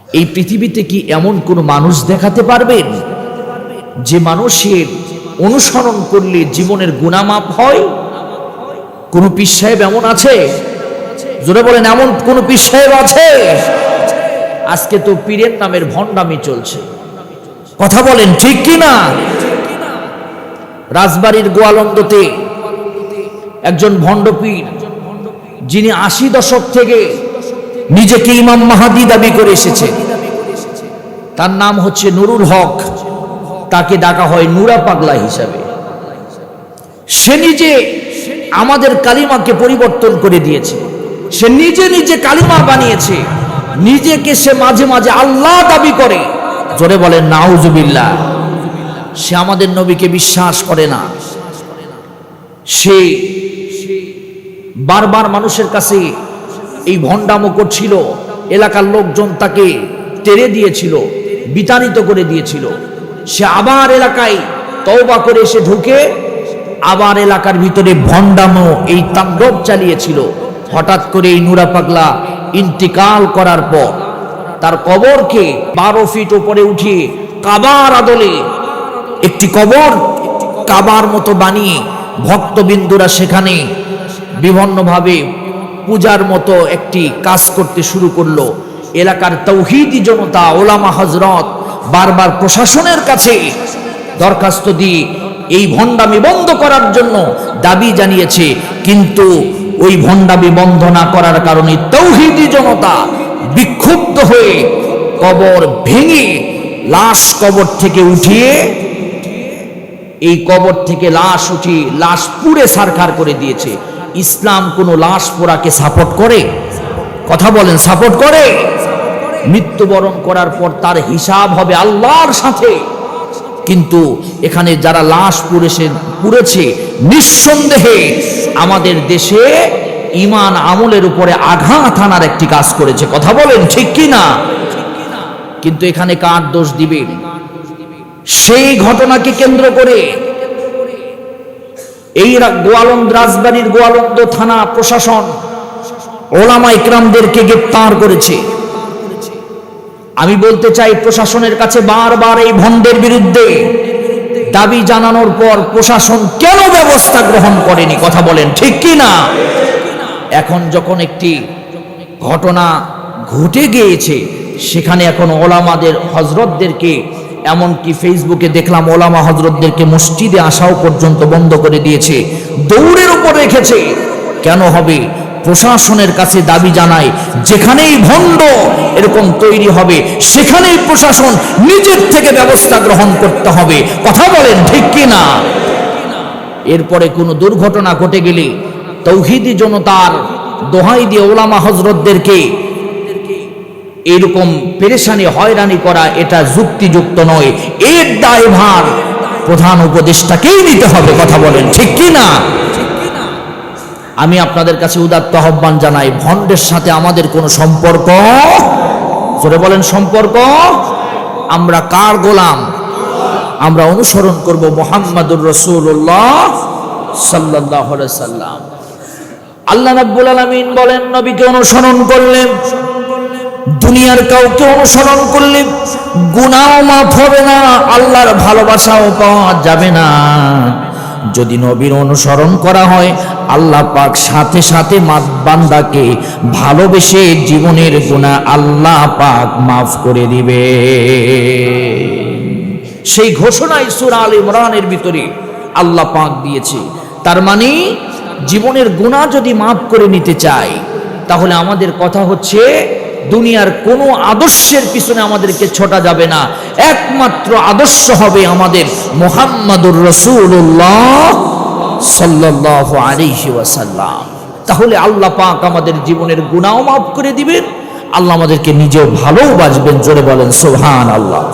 এই পৃথিবীতে কি এমন কোন মানুষ দেখাতে পারবেন যে মানুষের অনুসরণ করলে জীবনের গুনাহ মাফ হয়? কোন পীর সাহেব এমন আছে? জোরে বলেন, এমন কোন পীর সাহেব আছে? আজকে তো পীরের নামের ভণ্ডামি চলছে, কথা বলেন ঠিক কি না? রাজবাড়ির গোয়ালন্দতে একজন ভণ্ড পীর, যিনি ৮০ দশক থেকে নিজেকে ইমাম মাহাদি দাবি করে এসেছে, তার নাম হচ্ছে নুরুল হক, তাকে ডাকা হয় নুরা পাগলা হিসাবে। সে নিজে আমাদের কালিমাকে পরিবর্তন করে দিয়েছে, সে নিজে নিজে কালিমা বানিয়েছে, নিজেকে সে মাঝে মাঝে আল্লাহ দাবি করে। জোরে বলেন নাউজুবিল্লাহ। সে আমাদের নবীকে বিশ্বাস করে না। সে বারবার মানুষের কাছে এই ভণ্ডামো করছিল, এলাকার লোকজন তাকে টেনে দিয়েছিল, বিতাড়িত করে দিয়েছিল। সে আবার এলাকায় তওবা করে এসে ঢুকে আবার এলাকার ভিতরে ভণ্ডামো এই তাণ্ডব চালিয়েছিল। হঠাৎ করে এই নুরা পাগলা ইন্তিকাল করার পর তার কবরকে 12 ফিট উপরে উঠিয়ে কাবার আদলে একটি কবর কাবার মতো বানিয়ে ভক্তবিন্দুরা সেখানে বিভিন্নভাবে পূজার মতো একটি কাজ করতে শুরু করলো। এলাকার তৌহিদি জনতা, ওলামা হযরত বারবার প্রশাসনের কাছে দরখাস্ত দিয়ে এই ভণ্ডামি বন্ধ করার জন্য দাবি জানিয়েছে, কিন্তু ওই ভণ্ডামি বন্ধ না করার কারণে তৌহিদি জনতা বিক্ষুব্ধ হয়ে কবর ভেঙে লাশ কবর থেকে উঠিয়ে এই কবর থেকে লাশ উঠিয়ে লাশ পুড়ে ছারখার করে দিয়েছে। ইসলাম কোনো লাশ পোড়াকে সাপোর্ট করে? কথা বলেন, সাপোর্ট করে? মৃত্যুবরণ করার পর তার হিসাব হবে আল্লাহর সাথে। কিন্তু এখানে যারা লাশ পুড়েছে নিঃসন্দেহে আমাদের দেশে ঈমান আমলের উপরে আঘাত আনার একটি কাজ করেছে, কথা বলেন ঠিক কি না? কিন্তু এখানে কার দোষ দিবেন? সেই ঘটনাকে কেন্দ্র করে এই রাজবাড়ির গোয়ালন্দ থানা প্রশাসন ওলামা ইকরামদেরকে গ্রেফতার করেছে। আমি বলতে চাই, প্রশাসনের কাছে বারবার এই ভণ্ডের বিরুদ্ধে দাবি জানানোর পর প্রশাসন কেন ব্যবস্থা গ্রহণ করেনি? কথা বলেন ঠিক কি না? এখন যখন একটি ঘটনা ঘটে গিয়েছে, সেখানে এখন ওলামাদের হযরতদেরকে, এমনকি ফেসবুকে দেখলাম ওলামা হযরতদেরকে মসজিদে আসাও পর্যন্ত বন্ধ করে দিয়েছে, দৌড়ের উপর রেখেছে। কেন হবে? প্রশাসনের কাছে দাবি জানায়, যেখানেই ভণ্ড এরকম তৈরি হবে সেখানেই প্রশাসন নিজের থেকে ব্যবস্থা গ্রহণ করতে হবে, কথা বলেন ঠিক কি না? এরপরে কোনো দুর্ঘটনা ঘটে গেলে তৌহিদি জনতার দোহাই দিয়ে ওলামা হযরতদেরকে এরকম পেরেশানি হয়রানি করা, এটা যুক্তিযুক্ত নয়। এর দায়ভার প্রধান উপদেষ্টাকেই নিতে হবে, কথা বলেন ঠিক কি না? আমি আপনাদের কাছে উদাত্ত আহ্বান জানাই, ভণ্ডের সাথে আমাদের কোনো সম্পর্ক, জোরে বলেন সম্পর্ক। আমরা কার গোলাম? আমরা অনুসরণ করব মুহাম্মাদুর রাসূলুল্লাহ সাল্লাল্লাহু আলাইহি সাল্লাম। আল্লাহ রাব্বুল আলামিন বলেন, নবীকে অনুসরণ করলে, দুনিয়ার কাউকে অনুসরণ করলে গুনাহ মাফ হবে না, আল্লাহর ভালোবাসাও পাওয়া যাবে না। যদি নবীর অনুসরণ করা হয়, আল্লাহ পাক সাথে সাথে বান্দাকে ভালোবেসে জীবনের গুনাহ আল্লাহ পাক মাফ করে দিবে। সেই ঘোষণাই সূরা আলে ইমরানের ভিতরে আল্লাহ পাক দিয়েছে। তার মানে জীবনের গুনাহ যদি মাফ করে নিতে চাই, তাহলে আমাদের কথা হচ্ছে দুনিয়ার কোনো আদর্শের পিছনে আমাদেরকে ছোটা যাবে না। একমাত্র আদর্শ হবে আমাদের মুহাম্মাদুর রাসূলুল্লাহ সাল্লাল্লাহু আলাইহি ওয়াসাল্লাম। তাহলে আল্লাহ পাক আমাদের জীবনের গুনাহ মাফ করে দিবেন, আল্লাহ আমাদেরকে নিজেও ভালোবাসবেন। জোরে বলেন সুবহানাল্লাহ।